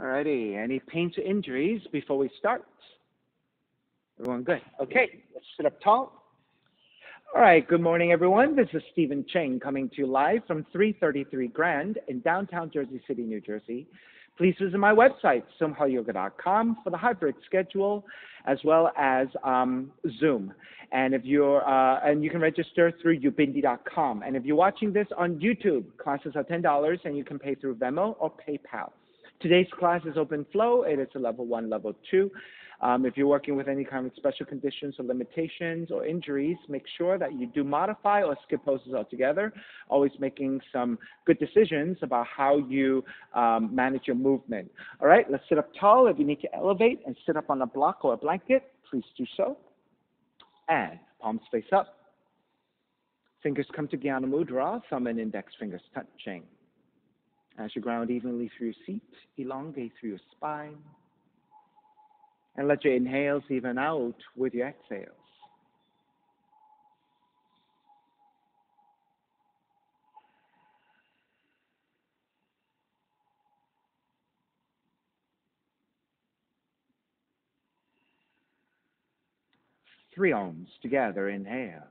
Alrighty, any pains or injuries before we start? Everyone good? Okay, let's sit up tall. All right, good morning, everyone. This is Stephen Cheng coming to you live from 333 Grand in downtown Jersey City, New Jersey. Please visit my website, simhayoga.com, for the hybrid schedule, as well as Zoom. And if and you can register through ubindi.com. And if you're watching this on YouTube, classes are $10, and you can pay through Venmo or PayPal. Today's class is open flow. It is a level 1, level 2. If you're working with any kind of special conditions or limitations or injuries, make sure that you do modify or skip poses altogether, always making some good decisions about how you manage your movement. All right, let's sit up tall. If you need to elevate and sit up on a block or a blanket, please do so. And palms face up. Fingers come to Jnana Mudra, thumb and index fingers touching. As you ground evenly through your seat, elongate through your spine. And let your inhales even out with your exhales. Three ohms together, inhale.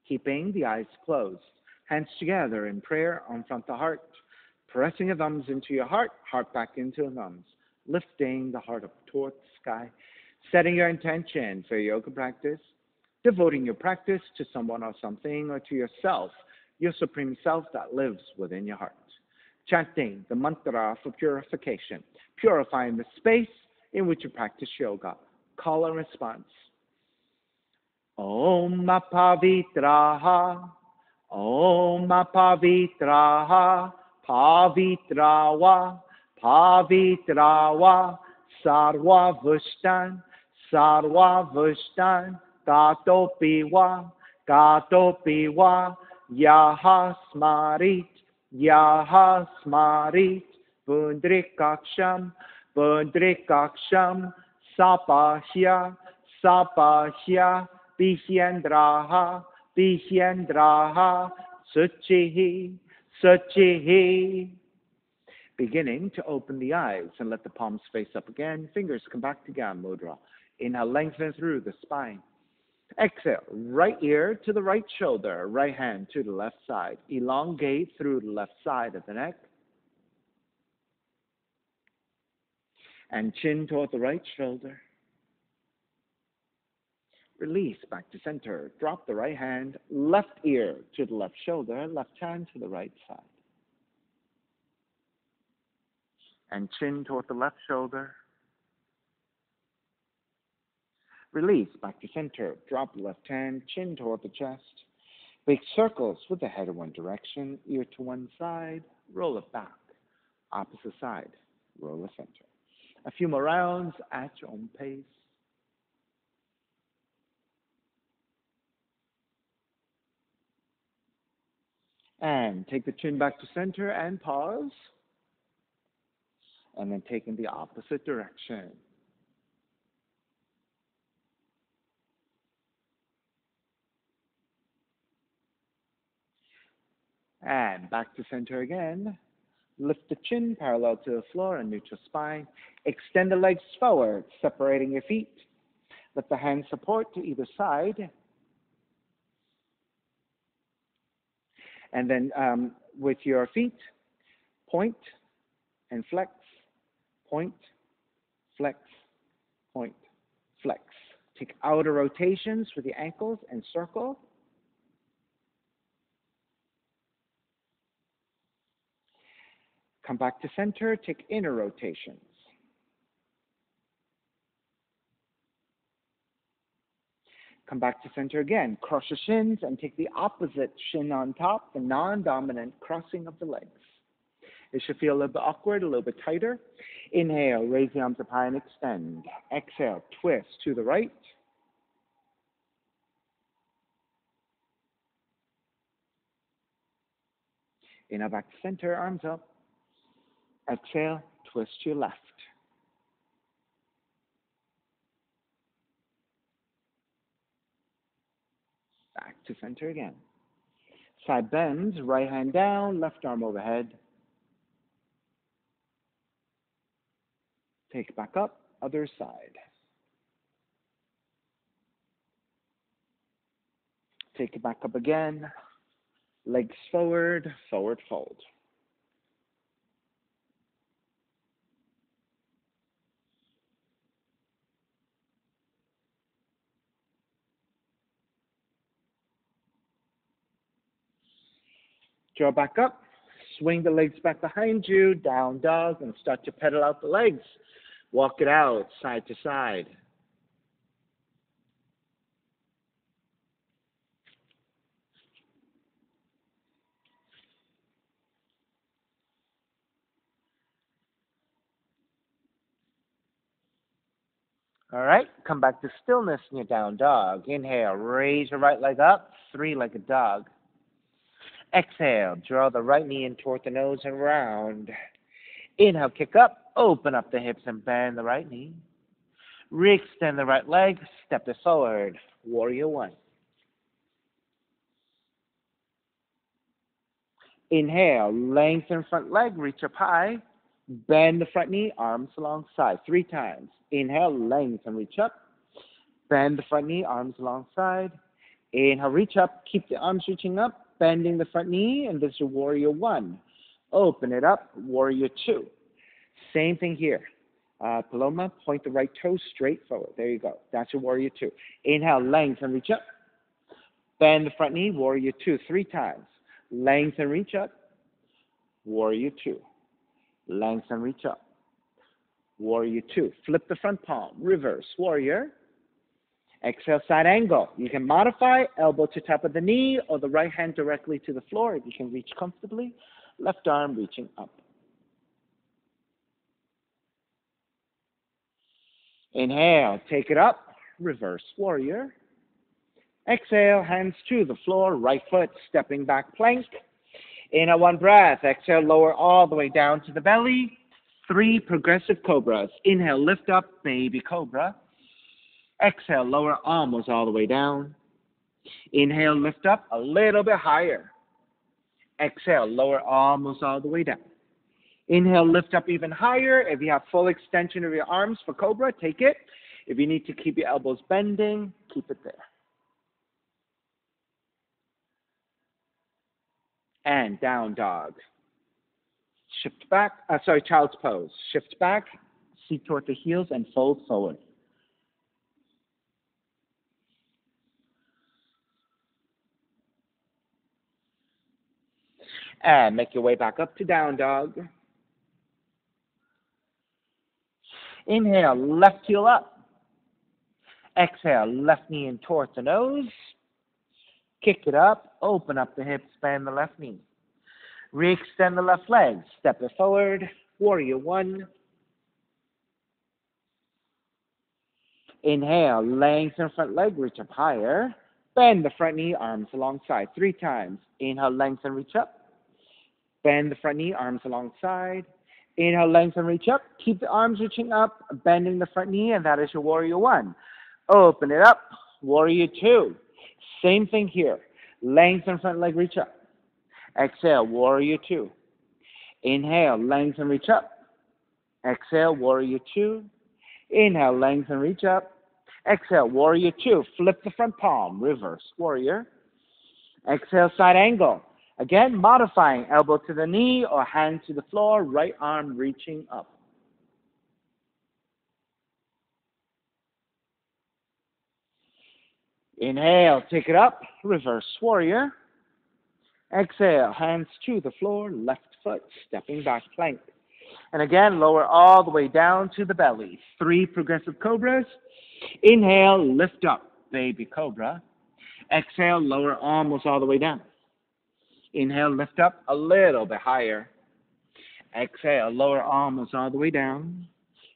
Keeping the eyes closed, hands together in prayer on front the heart, pressing your thumbs into your heart, heart back into the thumbs, lifting the heart up towards the sky, setting your intention for your yoga practice, devoting your practice to someone or something or to yourself, your supreme self that lives within your heart. Chanting the mantra for purification, purifying the space in which you practice yoga. Call and response. Om Pavitraha, Om Pavitraha, Pavitrawa, Pavitrawa, Sarva Vushtan, Sarva Vushtan, Gatopiwa, Gatopiwa, Yaha Smarit, Yaha Smarit, Bundrikaksham, Bundrikaksham, Sapahya, Sapahya, Bihyendraha, Bihyendraha, Suchihi, Suchihi. Beginning to open the eyes and let the palms face up again. Fingers come back to Jnana Mudra. Inhale, lengthen through the spine. Exhale, right ear to the right shoulder, right hand to the left side. Elongate through the left side of the neck. And chin toward the right shoulder. Release back to center. Drop the right hand, left ear to the left shoulder, left hand to the right side. And chin toward the left shoulder. Release back to center. Drop the left hand, chin toward the chest. Make circles with the head in one direction, ear to one side, roll it back. Opposite side, roll the center. A few more rounds at your own pace. And take the chin back to center and pause. And then take in the opposite direction. And back to center again. Lift the chin parallel to the floor and neutral spine. Extend the legs forward, separating your feet. Let the hands support to either side. And then with your feet, point and flex, point, flex, point, flex. Take outer rotations with the ankles and circle. Come back to center, take inner rotations. Come back to center again. Cross your shins and take the opposite shin on top, the non-dominant crossing of the legs. It should feel a little bit awkward, a little bit tighter. Inhale, raise the arms up high and extend. Exhale, twist to the right. Inhale, back to center, arms up. Exhale, twist to your left. Back to center again. Side bends, right hand down, left arm overhead. Take it back up, other side. Take it back up again. Legs forward, forward fold. Draw back up. Swing the legs back behind you, down dog, and start to pedal out the legs. Walk it out, side to side. All right, come back to stillness in your down dog. Inhale, raise your right leg up, three-legged dog. Exhale, draw the right knee in toward the nose and round. Inhale, kick up, open up the hips and bend the right knee. Re-extend the right leg, step it forward, warrior one. Inhale, lengthen front leg, reach up high. Bend the front knee, arms alongside, 3 times. Inhale, lengthen, reach up. Bend the front knee, arms alongside. Inhale, reach up, keep the arms reaching up, bending the front knee, and this is warrior one. Open it up, warrior two. Same thing here. Paloma, point the right toe straight forward. There you go. That's your warrior two. Inhale, lengthen, reach up. Bend the front knee, warrior two, 3 times. Lengthen, reach up, warrior two. Lengthen, reach up, warrior two. Flip the front palm, reverse, warrior. Exhale, side angle. You can modify elbow to top of the knee or the right hand directly to the floor if you can reach comfortably. Left arm reaching up. Inhale, take it up, reverse warrior. Exhale, hands to the floor, right foot stepping back plank. Inhale, one breath. Exhale, lower all the way down to the belly. 3 progressive cobras. Inhale, lift up, baby cobra. Exhale, lower almost all the way down. Inhale, lift up a little bit higher. Exhale, lower almost all the way down. Inhale, lift up even higher. If you have full extension of your arms for cobra, take it. If you need to keep your elbows bending, keep it there. And down dog. Shift back, child's pose. Shift back, seat toward the heels, and fold forward. And make your way back up to down dog. Inhale, left heel up. Exhale, left knee in towards the nose. Kick it up, open up the hips, bend the left knee. Re-extend the left leg, step it forward, warrior one. Inhale, lengthen front leg, reach up higher. Bend the front knee, arms alongside, 3 times. Inhale, lengthen, reach up. Bend the front knee, arms alongside. Inhale, lengthen, reach up. Keep the arms reaching up, bending the front knee, and that is your warrior one. Open it up, warrior two. Same thing here. Lengthen front leg, reach up. Exhale, warrior two. Inhale, lengthen, reach up. Exhale, warrior two. Inhale, lengthen, reach up. Exhale, warrior two. Flip the front palm, reverse warrior. Exhale, side angle. Again, modifying elbow to the knee or hand to the floor, right arm reaching up. Inhale, take it up, reverse warrior. Exhale, hands to the floor, left foot, stepping back plank. And again, lower all the way down to the belly. 3 progressive cobras. Inhale, lift up, baby cobra. Exhale, lower almost all the way down. Inhale, lift up a little bit higher. Exhale, lower almost all the way down.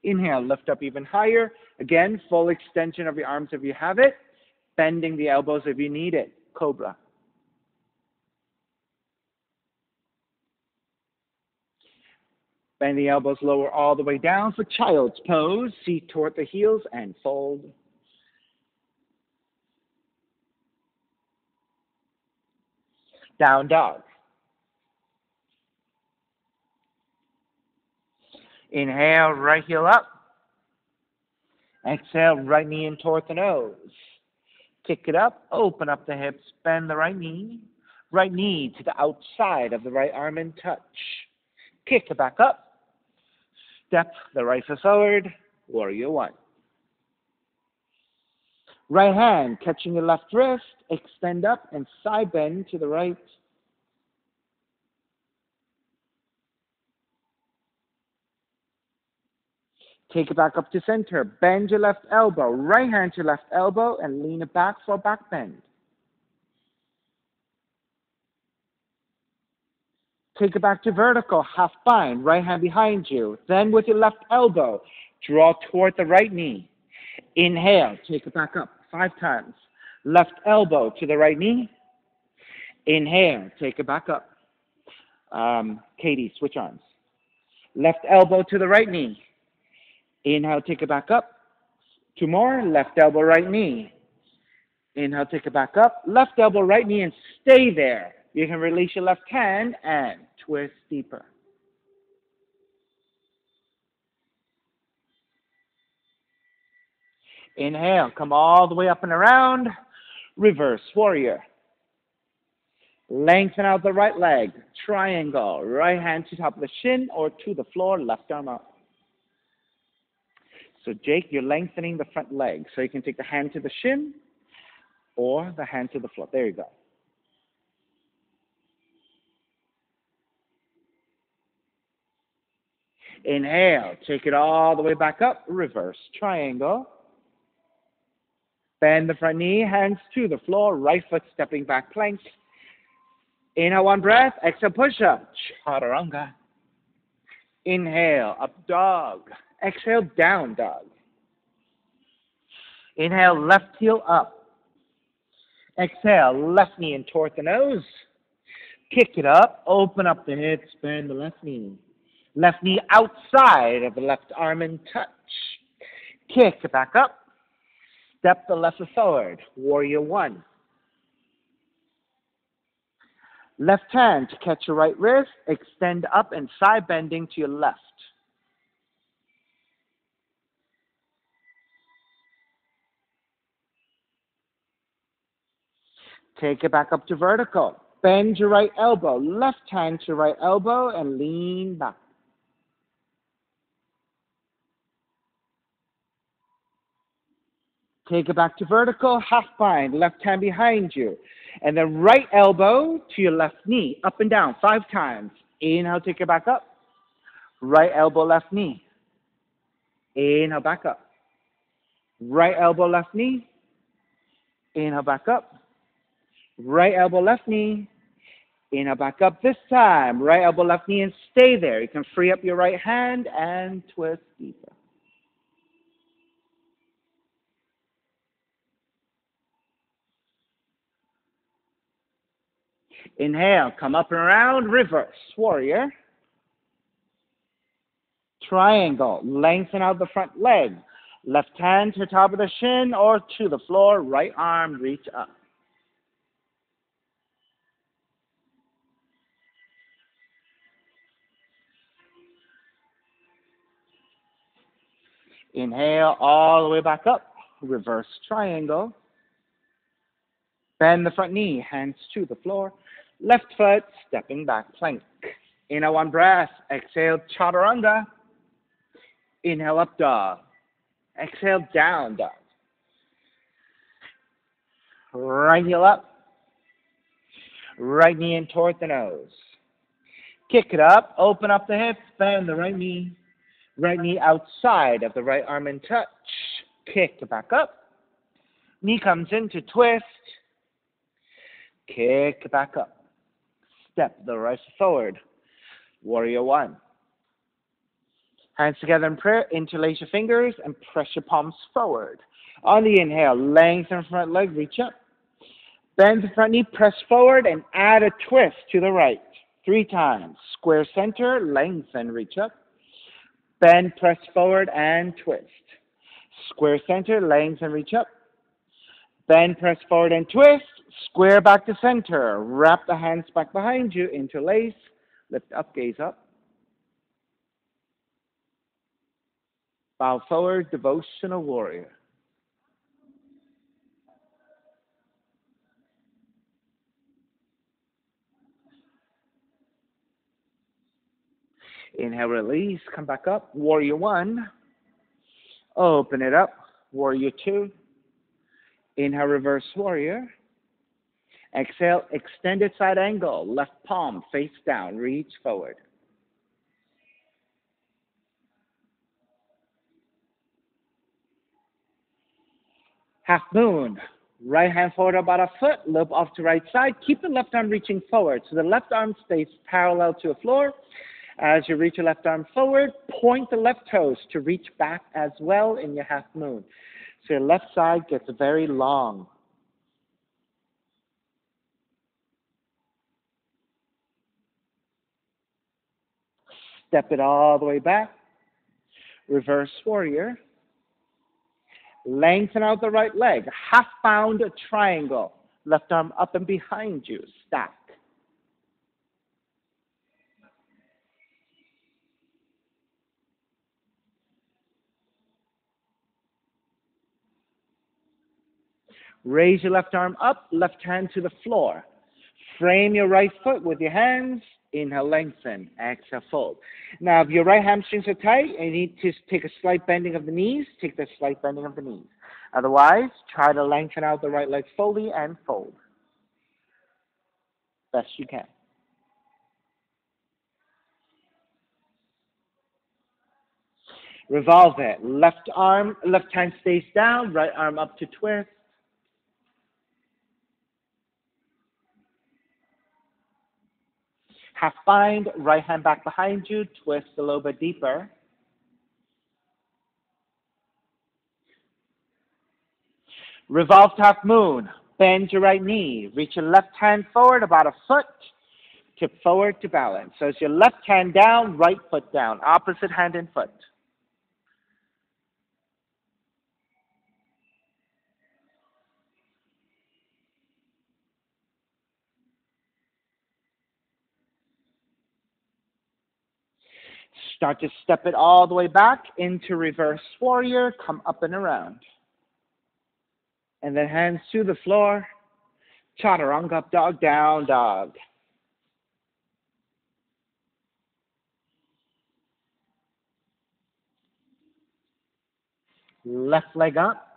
Inhale, lift up even higher. Again, full extension of your arms if you have it. Bending the elbows if you need it. Cobra. Bend the elbows lower all the way down for child's pose. Feet toward the heels and fold. Down dog. Inhale, right heel up. Exhale, right knee in toward the nose. Kick it up, open up the hips, bend the right knee. Right knee to the outside of the right arm and touch. Kick it back up. Step the right foot forward, warrior one. Right hand catching your left wrist, extend up and side bend to the right. Take it back up to center. Bend your left elbow. Right hand to your left elbow and lean it back for a back bend. Take it back to vertical. Half bind. Right hand behind you. Then with your left elbow, draw toward the right knee. Inhale. Take it back up 5 times. Left elbow to the right knee. Inhale. Take it back up. Katie, switch arms. Left elbow to the right knee. Inhale, take it back up. 2 more. Left elbow, right knee. Inhale, take it back up. Left elbow, right knee, and stay there. You can release your left hand and twist deeper. Inhale, come all the way up and around. Reverse warrior. Lengthen out the right leg. Triangle. Right hand to top of the shin or to the floor, left arm up. So Jake, you're lengthening the front leg. So you can take the hand to the shin or the hand to the floor. There you go. Inhale, take it all the way back up. Reverse triangle. Bend the front knee, hands to the floor, right foot stepping back plank. Inhale, 1 breath. Exhale, push up. Chaturanga. Inhale, up dog. Exhale, down dog. Inhale, left heel up. Exhale, left knee in toward the nose. Kick it up, open up the hips, bend the left knee. Left knee outside of the left arm and touch. Kick it back up. Step the left foot forward. Warrior one. Left hand to catch your right wrist. Extend up and side bending to your left. Take it back up to vertical. Bend your right elbow. Left hand to right elbow and lean back. Take it back to vertical, half bind, left hand behind you. And then right elbow to your left knee, up and down 5 times. Inhale, take it back up. Right elbow, left knee. Inhale, back up. Right elbow, left knee. Inhale, back up. Right elbow, left knee. Inhale, back up this time. Right elbow, left knee, and stay there. You can free up your right hand and twist deeper. Inhale, come up and around, reverse, warrior. Triangle, lengthen out the front leg. Left hand to the top of the shin or to the floor, right arm, reach up. Inhale, all the way back up, reverse triangle. Bend the front knee, hands to the floor. Left foot, stepping back plank. Inhale, 1 breath. Exhale, chaturanga. Inhale, up dog. Exhale, down dog. Right heel up. Right knee in toward the nose. Kick it up, open up the hips, bend the right knee. Right knee outside of the right arm and touch. Kick it back up. Knee comes into twist. Kick it back up. Step the right foot forward. Warrior one. Hands together in prayer, interlace your fingers and press your palms forward. On the inhale, lengthen front leg, reach up. Bend the front knee, press forward, and add a twist to the right. 3 times. Square center, lengthen, reach up. Bend, press forward, and twist. Square center, lengthen, reach up. Bend, press forward, and twist. Square back to center. Wrap the hands back behind you, interlace. Lift up, gaze up. Bow forward, devotional warrior. Inhale, release, come back up. Warrior 1. Open it up. Warrior 2. Inhale, reverse warrior. Exhale, extended side angle. Left palm face down. Reach forward. Half moon. Right hand forward about a foot. Lobe off to right side. Keep the left arm reaching forward. So the left arm stays parallel to the floor. As you reach your left arm forward, point the left toes to reach back as well in your half moon. So your left side gets very long. Step it all the way back. Reverse warrior. Lengthen out the right leg. Half bound triangle. Left arm up and behind you. Stack. Raise your left arm up, left hand to the floor. Frame your right foot with your hands. Inhale, lengthen. Exhale, fold. Now, if your right hamstrings are tight and you need to take a slight bending of the knees, take the slight bending of the knees. Otherwise, try to lengthen out the right leg fully and fold. Best you can. Revolve it. Left hand stays down, right arm up to twist. Half bind, right hand back behind you, twist a little bit deeper. Revolved half moon, bend your right knee, reach your left hand forward about a foot, tip forward to balance. So it's your left hand down, right foot down, opposite hand and foot. Start to step it all the way back into reverse warrior, come up and around. And then hands to the floor, chaturanga, up dog, down dog. Left leg up,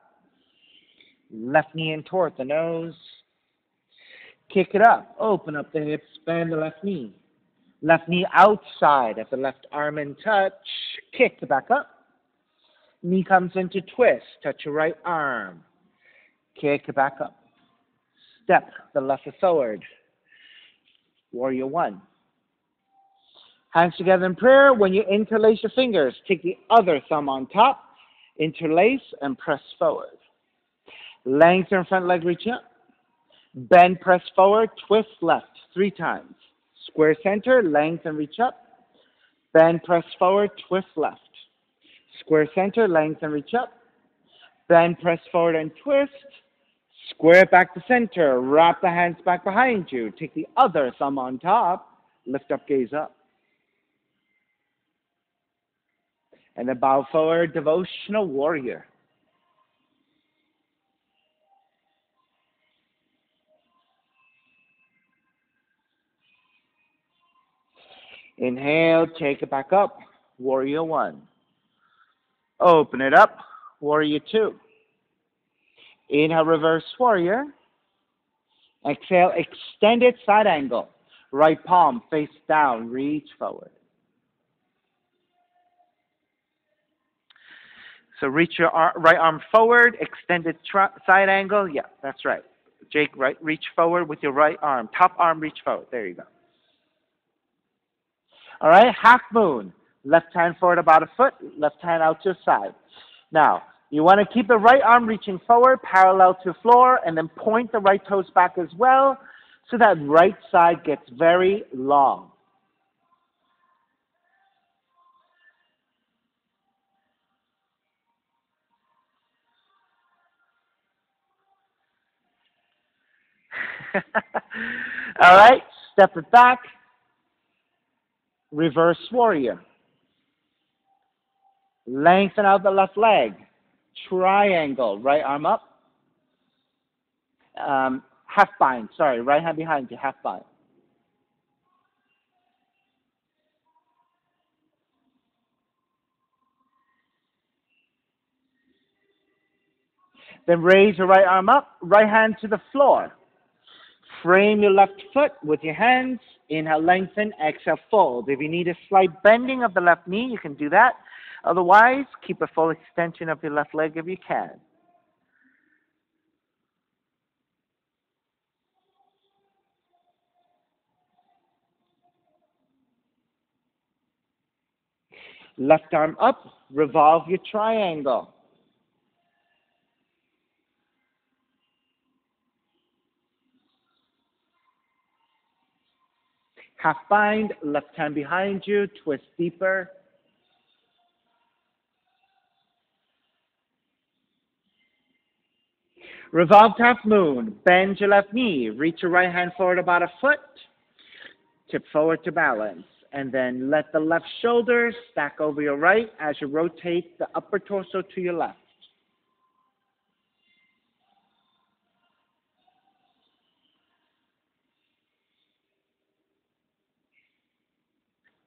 left knee in toward the nose. Kick it up, open up the hips, bend the left knee. Left knee outside of the left arm in touch. Kick the back up. Knee comes into twist. Touch your right arm. Kick it back up. Step the left foot forward. Warrior 1. Hands together in prayer. When you interlace your fingers, take the other thumb on top. Interlace and press forward. Lengthen front leg, reach up. Bend, press forward. Twist left 3 times. Square center, lengthen, reach up. Bend, press forward, twist left. Square center, lengthen, reach up. Bend, press forward and twist. Square back to center. Wrap the hands back behind you. Take the other thumb on top. Lift up, gaze up. And then bow forward, devotional warrior. Inhale, take it back up. Warrior 1. Open it up. Warrior 2. Inhale, reverse warrior. Exhale, extended side angle. Right palm face down, reach forward. So reach your right arm forward, extended side angle. Yeah, that's right. Jake, right, reach forward with your right arm. Top arm, reach forward. There you go. All right, half moon. Left hand forward about a foot, left hand out to the side. Now, you want to keep the right arm reaching forward, parallel to the floor, and then point the right toes back as well, so that right side gets very long. All right, step it back. Reverse warrior. Lengthen out the left leg. Triangle, right arm up. Half bind, sorry, right hand behind you, half bind. Then raise your right arm up, right hand to the floor. Frame your left foot with your hands. Inhale, lengthen. Exhale, fold. If you need a slight bending of the left knee, you can do that. Otherwise, keep a full extension of your left leg if you can. Left arm up, revolve your triangle. Half bind, left hand behind you, twist deeper. Revolved half moon, bend your left knee, reach your right hand forward about a foot, tip forward to balance, and then let the left shoulder stack over your right as you rotate the upper torso to your left.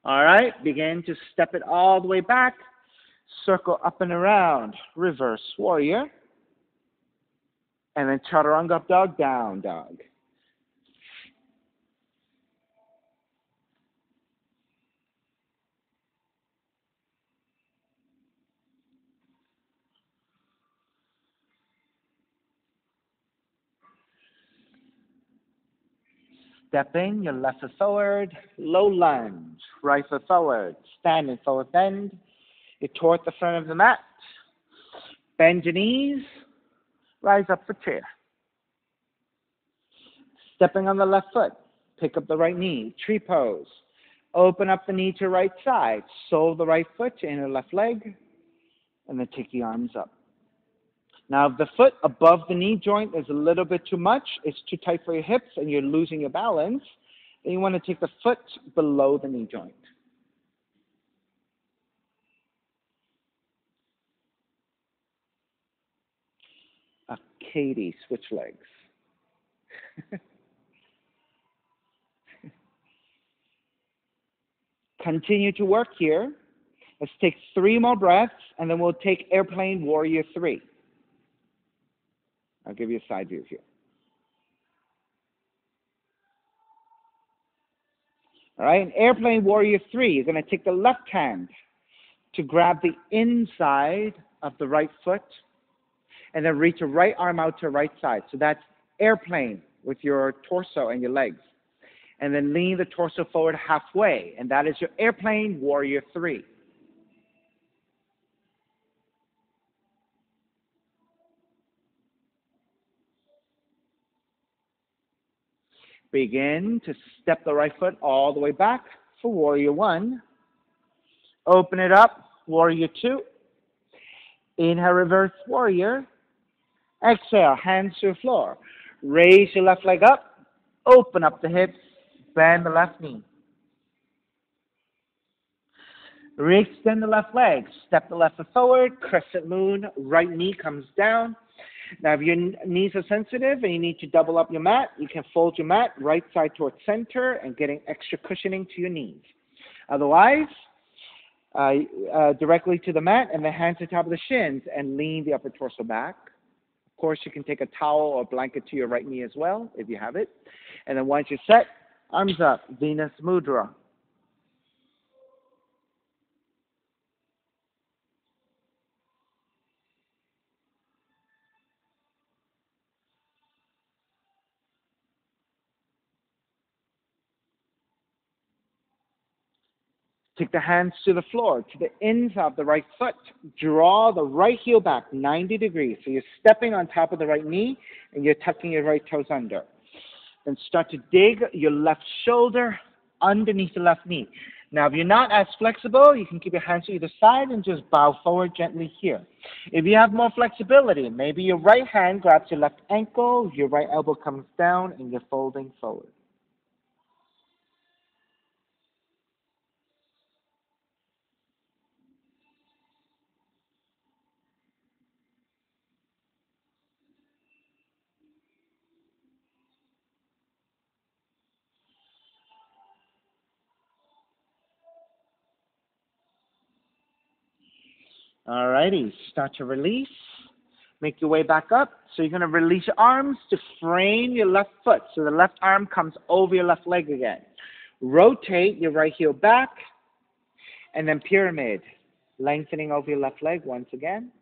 All right, begin to step it all the way back, circle up and around, reverse warrior, and then chaturanga up dog, down dog. Stepping your left foot forward, low lunge, right foot forward, standing forward bend. You toward the front of the mat, bend your knees, rise up for chair. Stepping on the left foot, pick up the right knee, tree pose. Open up the knee to right side, sole the right foot to inner left leg, and then take the arms up. Now, if the foot above the knee joint is a little bit too much, it's too tight for your hips, and you're losing your balance, then you want to take the foot below the knee joint. A Katie, switch legs. Continue to work here. Let's take 3 more breaths, and then we'll take airplane warrior 3. I'll give you a side view here. All right, in airplane warrior 3, you're going to take the left hand to grab the inside of the right foot, and then reach your right arm out to the right side. So that's airplane with your torso and your legs. And then lean the torso forward halfway, and that is your airplane warrior 3. Begin to step the right foot all the way back for warrior 1. Open it up, warrior 2. Inhale, reverse warrior. Exhale, hands to the floor. Raise your left leg up, open up the hips, bend the left knee. Re-extend the left leg, step the left foot forward, crescent moon, right knee comes down. Now, if your knees are sensitive and you need to double up your mat, you can fold your mat right side towards center and getting extra cushioning to your knees. Otherwise, directly to the mat and the hands on top of the shins and lean the upper torso back. Of course, you can take a towel or blanket to your right knee as well, if you have it. And then once you're set, arms up, Venus Mudra. Take the hands to the floor, to the ends of the right foot. Draw the right heel back 90 degrees. So you're stepping on top of the right knee and you're tucking your right toes under. Then start to dig your left shoulder underneath the left knee. Now, if you're not as flexible, you can keep your hands to either side and just bow forward gently here. If you have more flexibility, maybe your right hand grabs your left ankle, your right elbow comes down, and you're folding forward. Alrighty, start to release. Make your way back up. So you're going to release your arms to frame your left foot. So the left arm comes over your left leg again. Rotate your right heel back. And then pyramid. Lengthening over your left leg once again.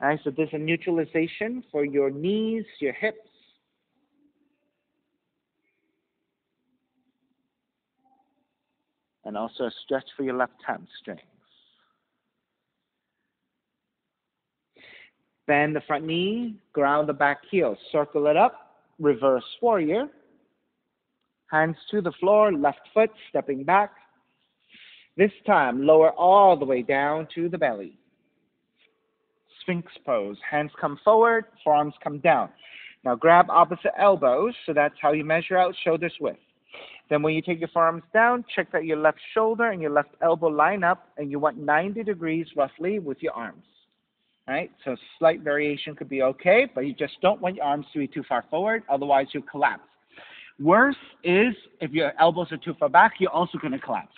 Alright, so there's a neutralization for your knees, your hips. And also a stretch for your left hamstrings. Bend the front knee, ground the back heel, circle it up, reverse warrior. Hands to the floor, left foot stepping back. This time, lower all the way down to the belly. Sphinx pose. Hands come forward, forearms come down. Now grab opposite elbows, so that's how you measure out shoulders width. Then when you take your forearms down, check that your left shoulder and your left elbow line up, and you want 90 degrees roughly with your arms. Right? So slight variation could be okay, but you just don't want your arms to be too far forward, otherwise you'll collapse. Worse is if your elbows are too far back, you're also going to collapse.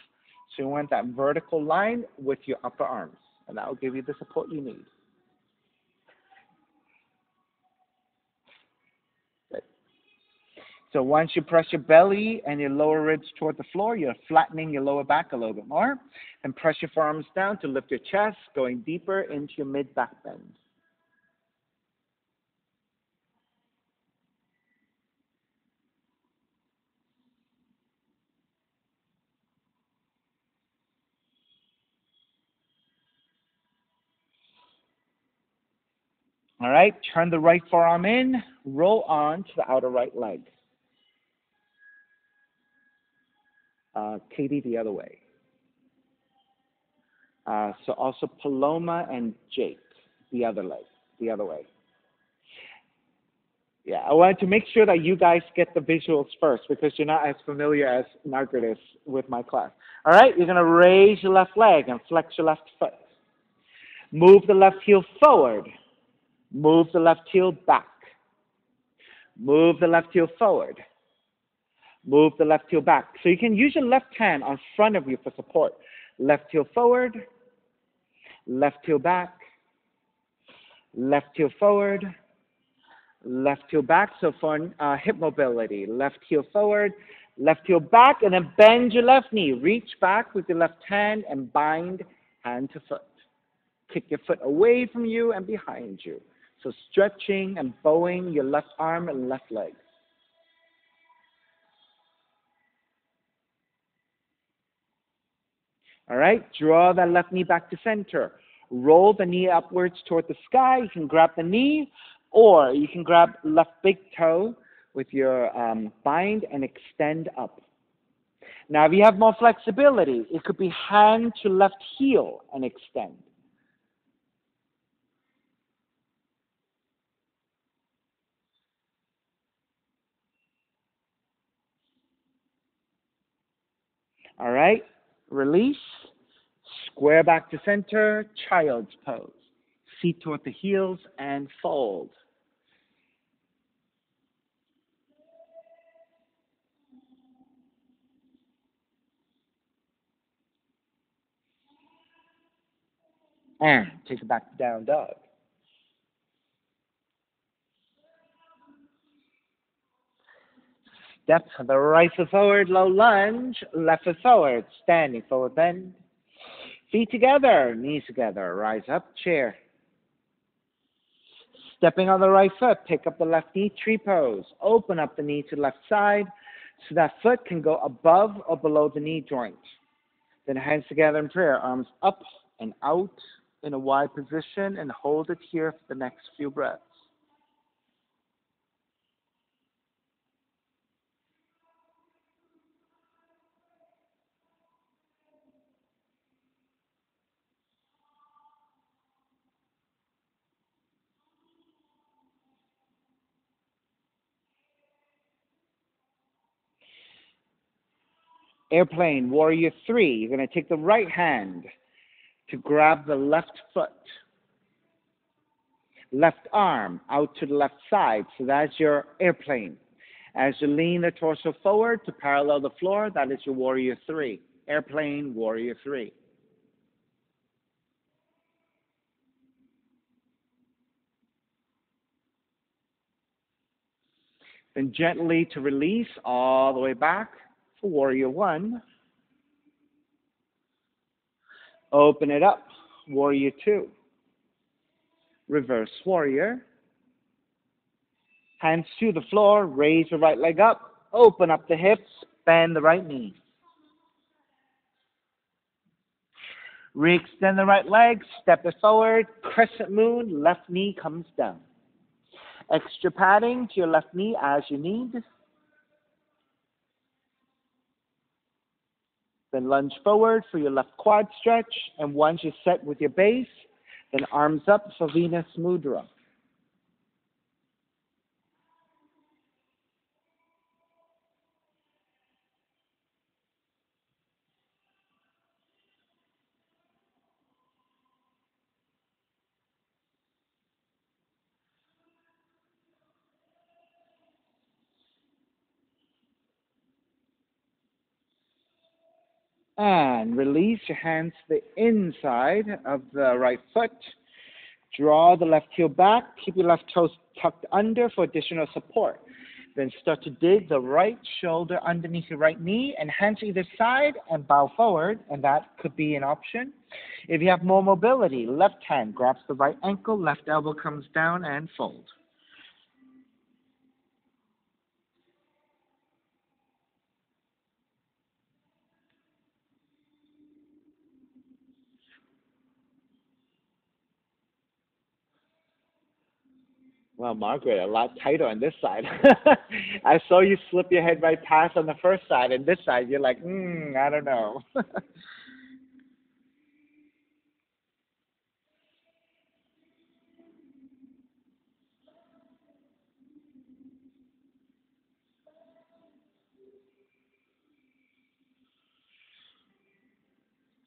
So you want that vertical line with your upper arms, and that will give you the support you need. Good. So once you press your belly and your lower ribs toward the floor, you're flattening your lower back a little bit more. And press your forearms down to lift your chest, going deeper into your mid-back bend. All right, turn the right forearm in, roll on to the outer right leg. Katie, the other way. So also Paloma and Jake, the other leg, the other way. Yeah, I wanted to make sure that you guys get the visuals first because you're not as familiar as Margaret is with my class. All right, you're going to raise your left leg and flex your left foot. Move the left heel forward. Move the left heel back. Move the left heel forward. Move the left heel back. So you can use your left hand on front of you for support. Left heel forward. Left heel back. Left heel forward. Left heel back. So for hip mobility, left heel forward, left heel back, and then bend your left knee. Reach back with your left hand and bind hand to foot. Kick your foot away from you and behind you. So stretching and bowing your left arm and left leg. All right, draw that left knee back to center. Roll the knee upwards toward the sky. You can grab the knee, or you can grab left big toe with your bind and extend up. Now, if you have more flexibility, it could be hand to left heel and extend. All right, release. Square back to center, child's pose. Feet toward the heels and fold. And take it back to down dog. Step the right foot forward, low lunge, left foot forward, standing forward bend. Feet together, knees together, rise up, chair. Stepping on the right foot, pick up the left knee, tree pose. Open up the knee to the left side so that foot can go above or below the knee joint. Then hands together in prayer, arms up and out in a wide position, and hold it here for the next few breaths. Airplane, warrior 3. You're going to take the right hand to grab the left foot. Left arm out to the left side. So that's your airplane. As you lean the torso forward to parallel the floor, that is your warrior 3. Airplane, warrior 3. Then gently to release all the way back for warrior 1. Open it up, warrior 2. Reverse warrior. Hands to the floor, raise the right leg up, open up the hips, bend the right knee. Re-extend the right leg, step it forward, crescent moon, left knee comes down. Extra padding to your left knee as you need. Then lunge forward for your left quad stretch, and once you're set with your base, then arms up for Venus Mudra. And release your hands to the inside of the right foot. Draw the left heel back. Keep your left toes tucked under for additional support. Then start to dig the right shoulder underneath your right knee and hands to either side and bow forward, and that could be an option. If you have more mobility, left hand grabs the right ankle, left elbow comes down and fold. Well, Margaret, a lot tighter on this side. I saw you slip your head right past on the first side, and this side, you're like, I don't know.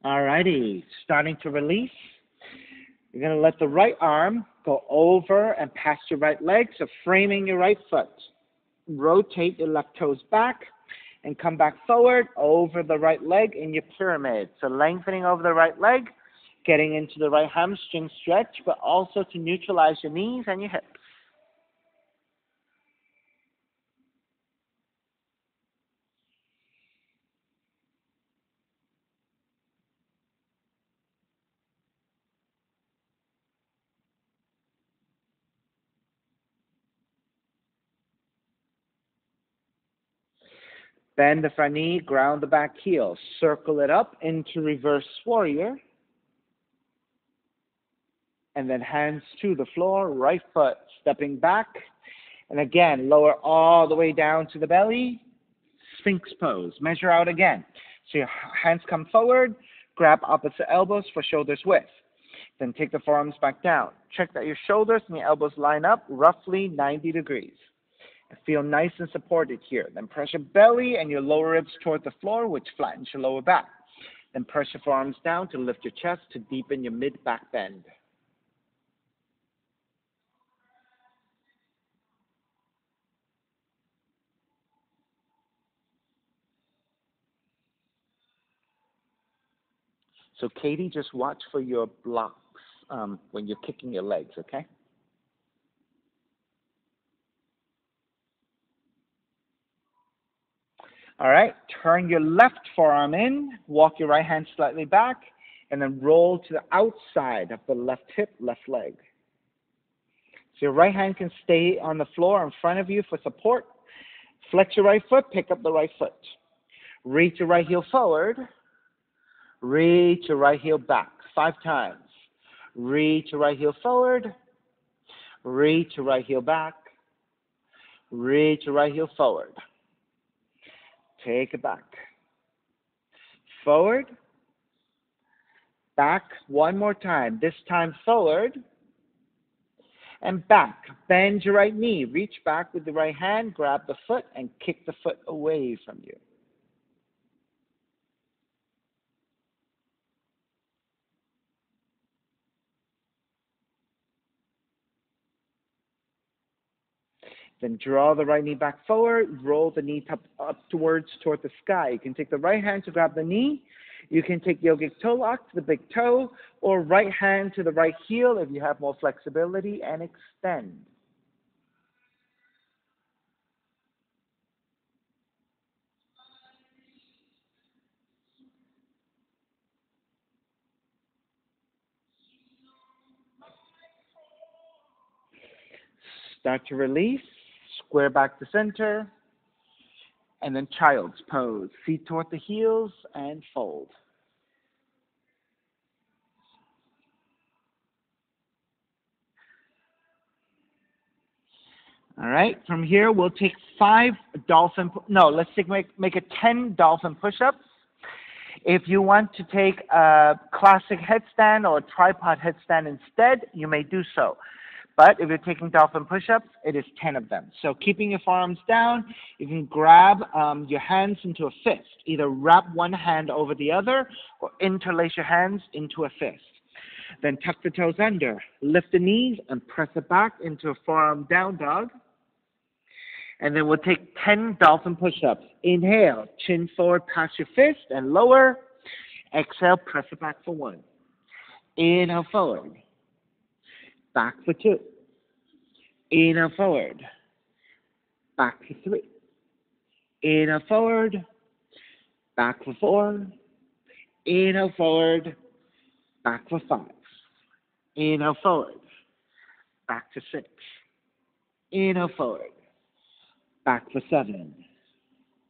Alrighty, starting to release. You're going to let the right arm go over and past your right leg, so framing your right foot. Rotate your left toes back and come back forward over the right leg in your pyramid. So lengthening over the right leg, getting into the right hamstring stretch, but also to neutralize your knees and your hips. Bend the front knee, ground the back heel. Circle it up into reverse warrior. And then hands to the floor, right foot stepping back. And again, lower all the way down to the belly. Sphinx pose. Measure out again. So your hands come forward, grab opposite elbows for shoulders width. Then take the forearms back down. Check that your shoulders and your elbows line up roughly 90 degrees. Feel nice and supported here. Then press your belly and your lower ribs toward the floor, which flattens your lower back. Then press your forearms down to lift your chest to deepen your mid-back bend. So Katie, just watch for your blocks when you're kicking your legs, okay? All right, turn your left forearm in, walk your right hand slightly back, and then roll to the outside of the left hip, left leg. So your right hand can stay on the floor in front of you for support. Flex your right foot, pick up the right foot. Reach your right heel forward. Reach your right heel back 5 times. Reach your right heel forward. Reach your right heel back. Reach your right heel forward. Take it back. Forward. Back one more time. This time forward. And back. Bend your right knee. Reach back with the right hand. Grab the foot and kick the foot away from you. Then draw the right knee back forward. Roll the knee up towards toward the sky. You can take the right hand to grab the knee. You can take yogic toe lock to the big toe, or right hand to the right heel if you have more flexibility, and extend. Start to release, square back to center, and then child's pose. Feet toward the heels and fold. All right, from here we'll take 5 dolphin, let's make it 10 dolphin push-ups. If you want to take a classic headstand or a tripod headstand instead, you may do so. But if you're taking dolphin push-ups, it is 10 of them. So keeping your forearms down, you can grab your hands into a fist. Either wrap one hand over the other or interlace your hands into a fist. Then tuck the toes under, lift the knees, and press it back into a forearm down dog. And then we'll take 10 dolphin push-ups. Inhale, chin forward past your fist and lower. Exhale, press it back for 1. Inhale forward. Back for 2. Inhale forward. Back for 3. Inhale forward. Back for 4. Inhale forward. Back for 5. Inhale forward. Back to 6. Inhale forward. Back for 7.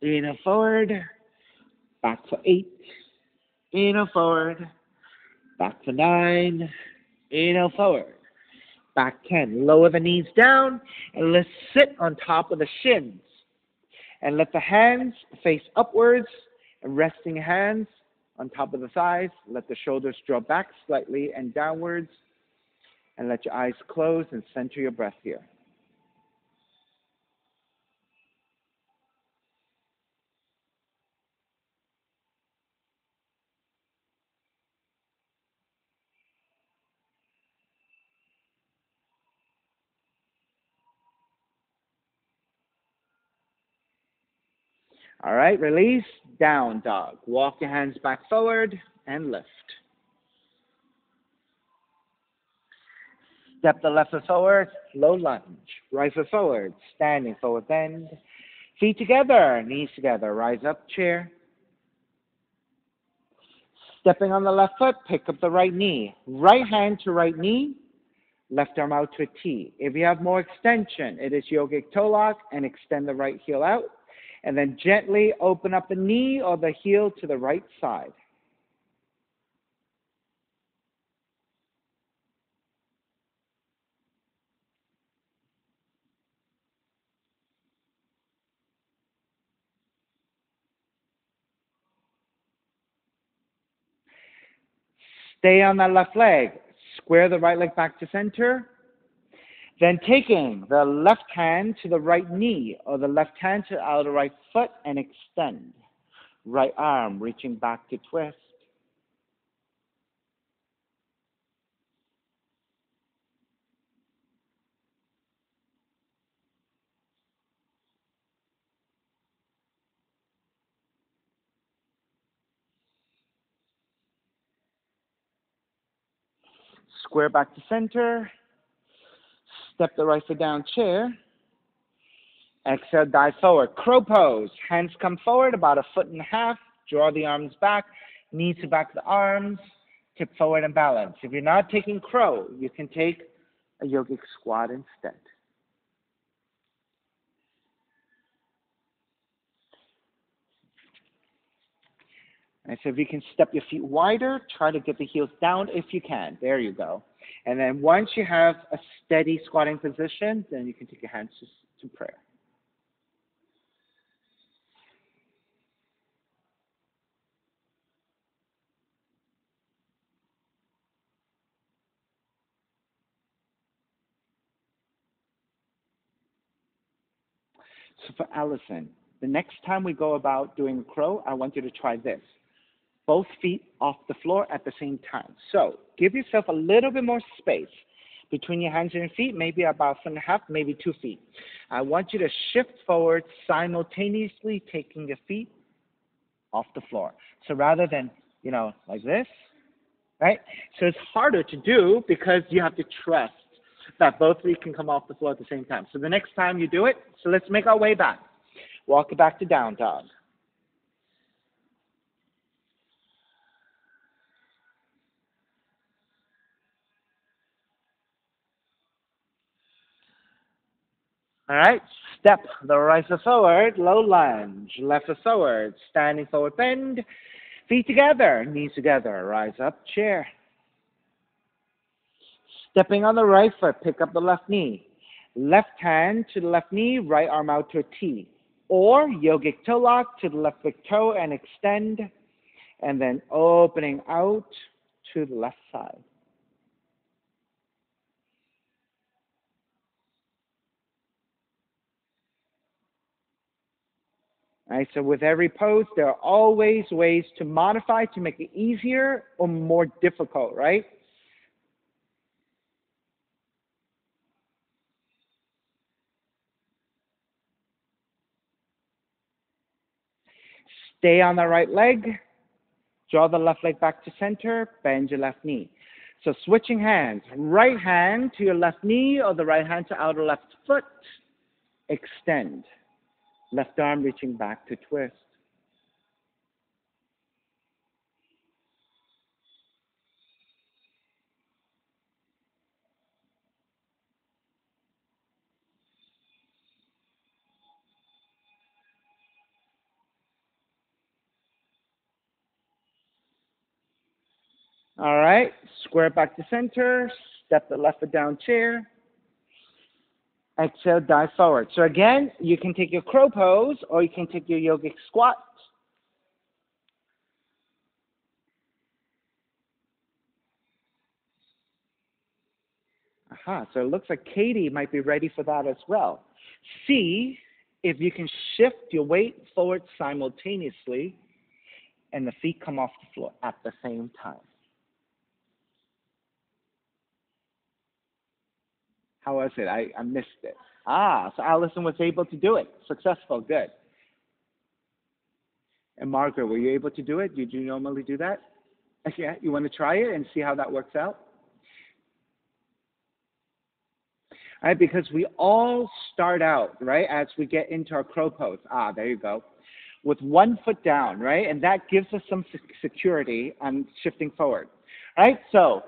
Inhale forward. Back for 8. Inhale forward. Back for 9. Inhale forward. Back 10. Lower the knees down and let's sit on top of the shins. And let the hands face upwards and resting hands on top of the thighs. Let the shoulders drop back slightly and downwards. And let your eyes close and center your breath here. All right, release, down dog. Walk your hands back forward and lift. Step the left foot forward, low lunge. Right foot forward, standing forward bend. Feet together, knees together. Rise up, chair. Stepping on the left foot, pick up the right knee. Right hand to right knee, left arm out to a T. If you have more extension, it is yogic toe lock and extend the right heel out. And then gently open up the knee or the heel to the right side. Stay on that left leg. Square the right leg back to center. Then taking the left hand to the right knee or the left hand to the outer right foot and extend. Right arm reaching back to twist. Square back to center. Step the right foot down, chair. Exhale, dive forward. Crow pose. Hands come forward about 1.5 feet. Draw the arms back. Knees to back the arms. Tip forward and balance. If you're not taking crow, you can take a yogic squat instead. And so if you can step your feet wider, try to get the heels down if you can. There you go. And then once you have a steady squatting position, then you can take your hands to prayer. So for Allison, the next time we go about doing a crow, I want you to try this. Both feet off the floor at the same time. So give yourself a little bit more space between your hands and your feet, maybe about 1.5, maybe 2 feet. I want you to shift forward simultaneously, taking your feet off the floor. So rather than, like this, right? So it's harder to do because you have to trust that both feet can come off the floor at the same time. So the next time you do it, so let's make our way back. Walk it back to down dog. All right, step the right foot forward, low lunge, left foot forward, standing forward bend, feet together, knees together, rise up, chair. Stepping on the right foot, pick up the left knee. Left hand to the left knee, right arm out to a T. Or yogic toe lock to the left big toe and extend, and then opening out to the left side. All right, so with every pose, there are always ways to modify to make it easier or more difficult, right? Stay on the right leg. Draw the left leg back to center. Bend your left knee. So switching hands. Right hand to your left knee or the right hand to outer left foot. Extend. Left arm reaching back to twist. All right. Square back to center. Step the left foot down chair. Exhale, dive forward. So again, you can take your crow pose or you can take your yogic squat. Aha, so it looks like Katie might be ready for that as well. See if you can shift your weight forward simultaneously and the feet come off the floor at the same time. How was it? I missed it. Ah, so Allison was able to do it. Successful, good. And Margaret, were you able to do it? Did you normally do that? Yeah, you want to try it and see how that works out? All right, because we all start out, right, as we get into our crow pose. Ah, there you go. With 1 foot down, right? And that gives us some security on shifting forward. All right, so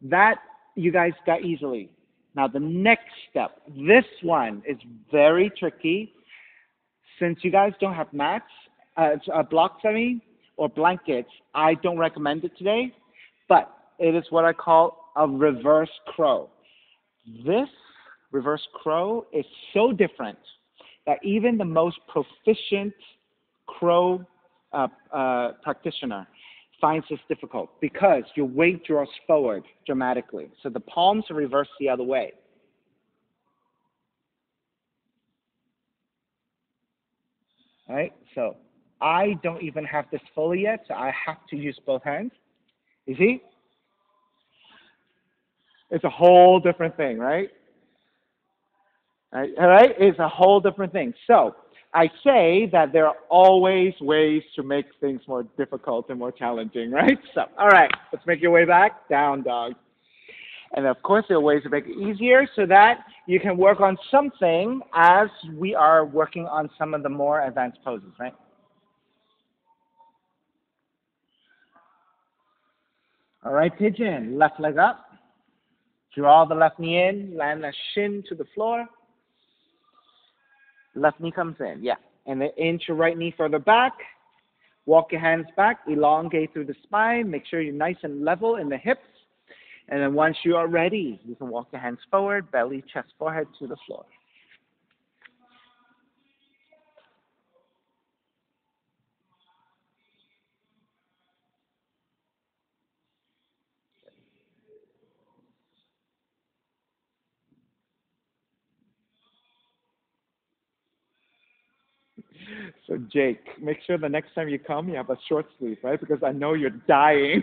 that you guys got easily. Now the next step, this one is very tricky. Since you guys don't have mats, blocks, or blankets, I don't recommend it today, but it is what I call a reverse crow. This reverse crow is so different that even the most proficient crow practitioner finds this difficult because your weight draws forward dramatically. So the palms are reversed the other way. All right, so I don't even have this fully yet, so I have to use both hands. You see? It's a whole different thing, right? All right, it's a whole different thing. So I say that there are always ways to make things more difficult and more challenging, right? So, all right, let's make your way back. Down dog. And of course, there are ways to make it easier so that you can work on something as we are working on some of the more advanced poses, right? All right, pigeon. Left leg up. Draw the left knee in. Land the shin to the floor. Left knee comes in, yeah. And then inch your right knee further back. Walk your hands back, elongate through the spine. Make sure you're nice and level in the hips. And then once you are ready, you can walk your hands forward, belly, chest, forehead to the floor. So Jake, make sure the next time you come, you have a short sleeve, right? Because I know you're dying.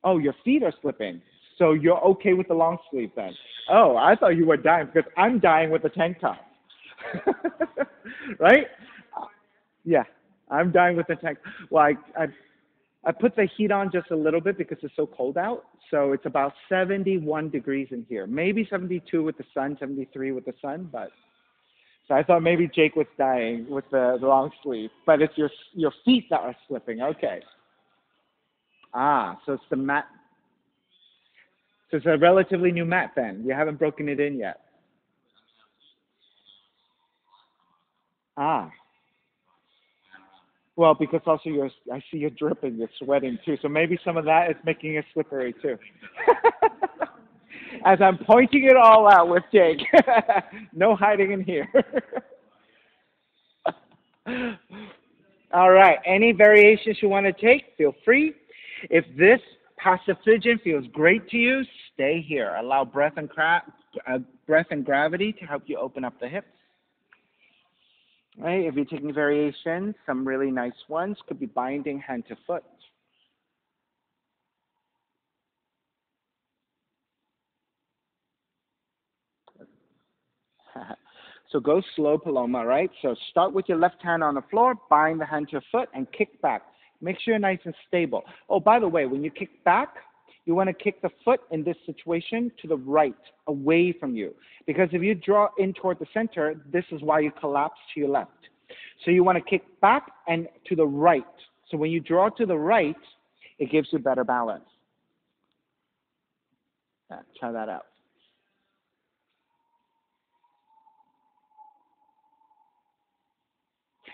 Oh, your feet are slipping. So you're okay with the long sleeve then? Oh, I thought you were dying because I'm dying with the tank top. Right? Yeah, I'm dying with the tank. Well, I put the heat on just a little bit because it's so cold out. So it's about 71 degrees in here. Maybe 72 with the sun, 73 with the sun. But so I thought maybe Jake was dying with the long sleeve. But it's your feet that are slipping. Okay. Ah, so it's the mat. So it's a relatively new mat then. You haven't broken it in yet. Ah. Well, because also I see you're dripping, you're sweating too. So maybe some of that is making it slippery too. As I'm pointing it all out with Jake. No hiding in here. All right. Any variations you want to take, feel free. If this passive pigeon feels great to you, stay here. Allow breath and gravity to help you open up the hips. Right? If you're taking variations, some really nice ones could be binding hand to foot. So go slow, Paloma, right? So start with your left hand on the floor, bind the hand to your foot, and kick back. Make sure you're nice and stable. Oh, by the way, when you kick back, you want to kick the foot in this situation to the right, away from you. Because if you draw in toward the center, this is why you collapse to your left. So you want to kick back and to the right. So when you draw to the right, it gives you better balance. Try that out.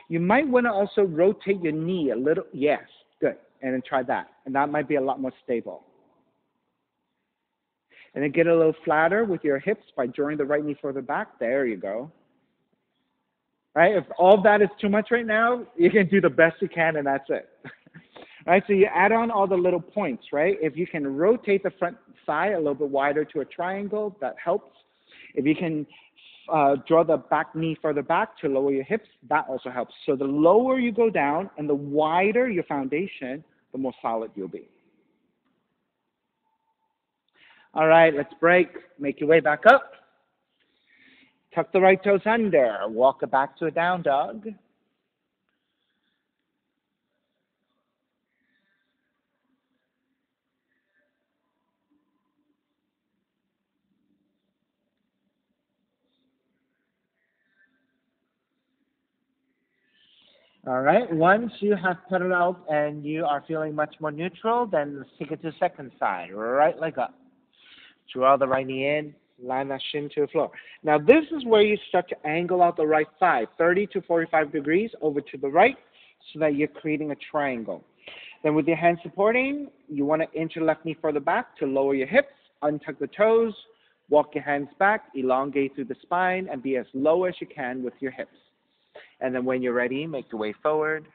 You might want to also rotate your knee a little. Yes, good. And then try that. And that might be a lot more stable. And then get a little flatter with your hips by drawing the right knee further back. There you go. Right? If all of that is too much right now, you can do the best you can, and that's it. Right? So you add on all the little points, right? If you can rotate the front thigh a little bit wider to a triangle, that helps. If you can draw the back knee further back to lower your hips, that also helps. So the lower you go down and the wider your foundation, the more solid you'll be. All right, let's break. Make your way back up. Tuck the right toes under. Walk it back to a down dog. All right, once you have put it out and you are feeling much more neutral, then let's take it to the second side. Right leg up. Draw the right knee in, line that shin to the floor. Now this is where you start to angle out the right thigh, 30 to 45 degrees over to the right, so that you're creating a triangle. Then with your hands supporting, you want to inch your left knee further back to lower your hips, untuck the toes, walk your hands back, elongate through the spine, and be as low as you can with your hips. And then when you're ready, make your way forward.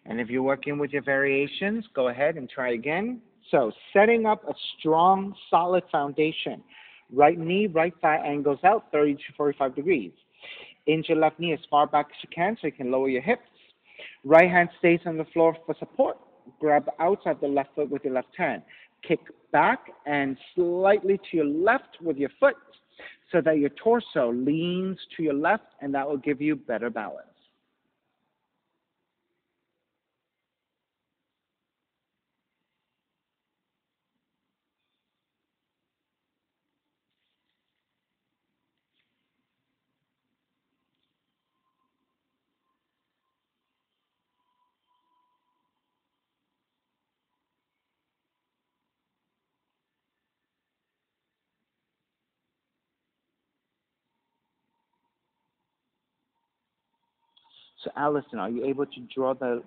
And if you're working with your variations, go ahead and try again. So setting up a strong, solid foundation. Right knee, right thigh angles out 30 to 45 degrees. Inch your left knee as far back as you can so you can lower your hips. Right hand stays on the floor for support. Grab the outside of the left foot with your left hand. Kick back and slightly to your left with your foot so that your torso leans to your left, and that will give you better balance. So Allison, are you able to draw the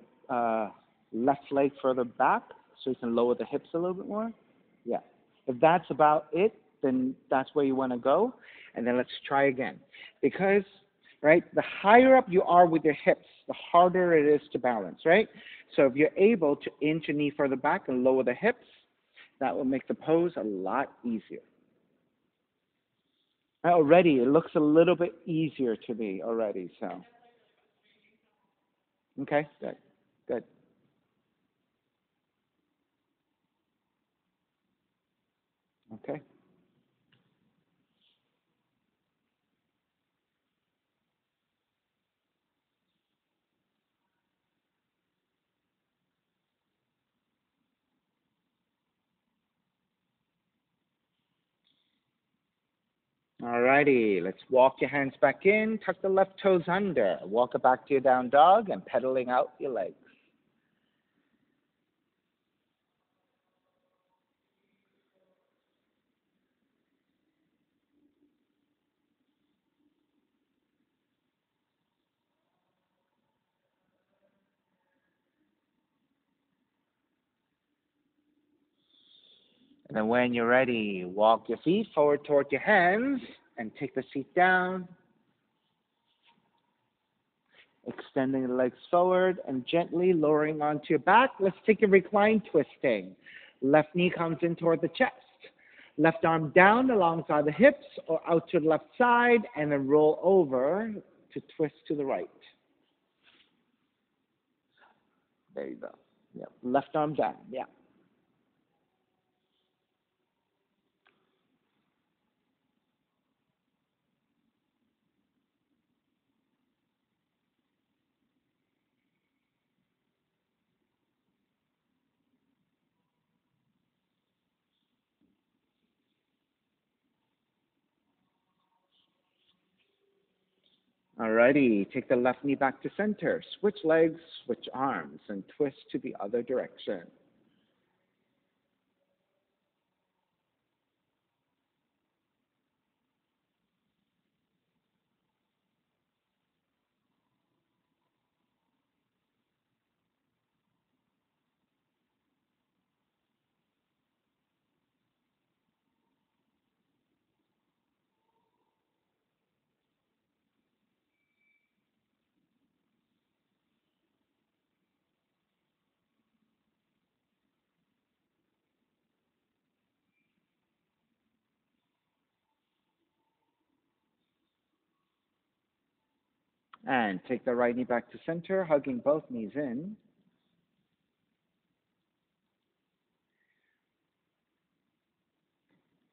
left leg further back so you can lower the hips a little bit more? Yeah. If that's about it, then that's where you want to go. And then let's try again. Because, right, the higher up you are with your hips, the harder it is to balance, right? So if you're able to inch your knee further back and lower the hips, that will make the pose a lot easier. Already, it looks a little bit easier to me already, so. Okay, good, good. Okay. Alrighty, let's walk your hands back in, tuck the left toes under, walk it back to your down dog, and pedaling out your legs. And then when you're ready, walk your feet forward toward your hands, and take the seat down, extending the legs forward, and gently lowering onto your back. Let's take a recline twisting. Left knee comes in toward the chest. Left arm down alongside the hips or out to the left side, and then roll over to twist to the right. There you go. Yeah. Left arm down. Yeah. Alrighty, take the left knee back to center. Switch legs, switch arms, and twist to the other direction. And take the right knee back to center, hugging both knees in.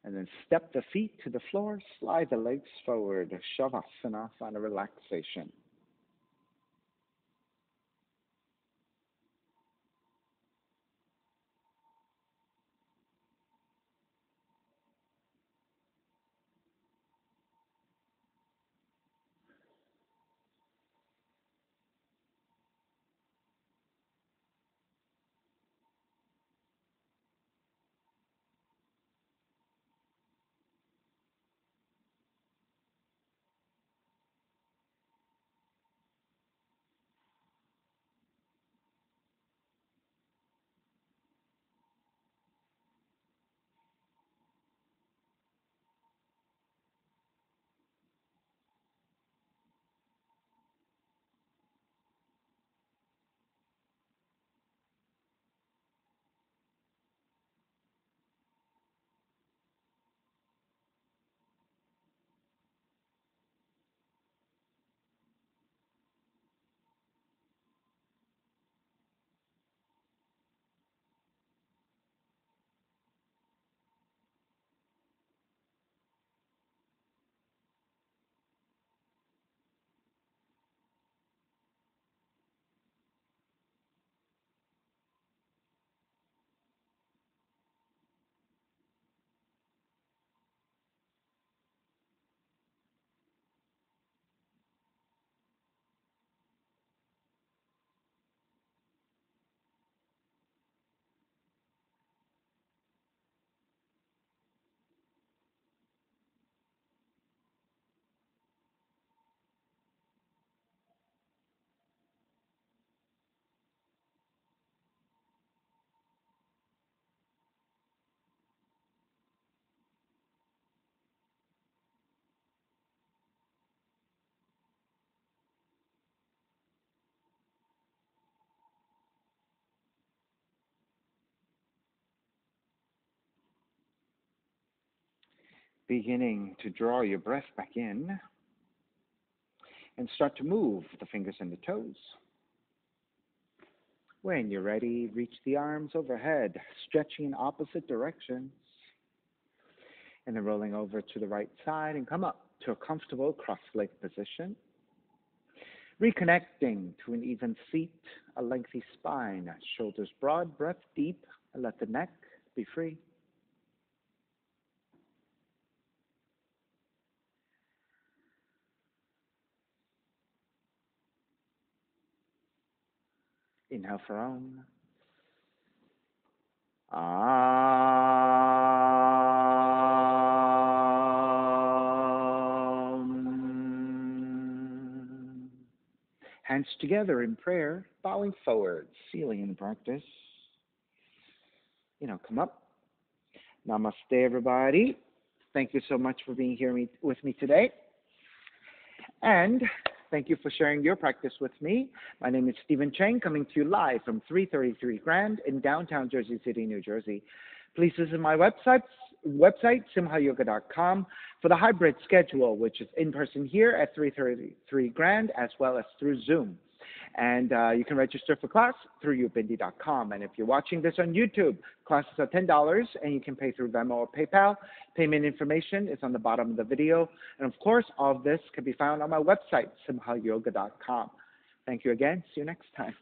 And then step the feet to the floor, slide the legs forward, Shavasana, find a relaxation. Beginning to draw your breath back in and start to move the fingers and the toes. When you're ready, reach the arms overhead, stretching in opposite directions. And then rolling over to the right side and come up to a comfortable cross-leg position. Reconnecting to an even seat, a lengthy spine, shoulders broad, breath deep, and let the neck be free. Inhale for Om. Hands together in prayer, bowing forward, sealing in practice. Come up. Namaste, everybody. Thank you so much for being here with me today. And thank you for sharing your practice with me. My name is Stephen Chang, coming to you live from 333 Grand in downtown Jersey City, New Jersey. Please visit my website, simhayoga.com, for the hybrid schedule, which is in person here at 333 Grand, as well as through Zoom. And you can register for class through ubindi.com. And if you're watching this on YouTube, classes are $10, and you can pay through Venmo or PayPal. Payment information is on the bottom of the video. And of course, all of this can be found on my website, simhayoga.com. Thank you again. See you next time.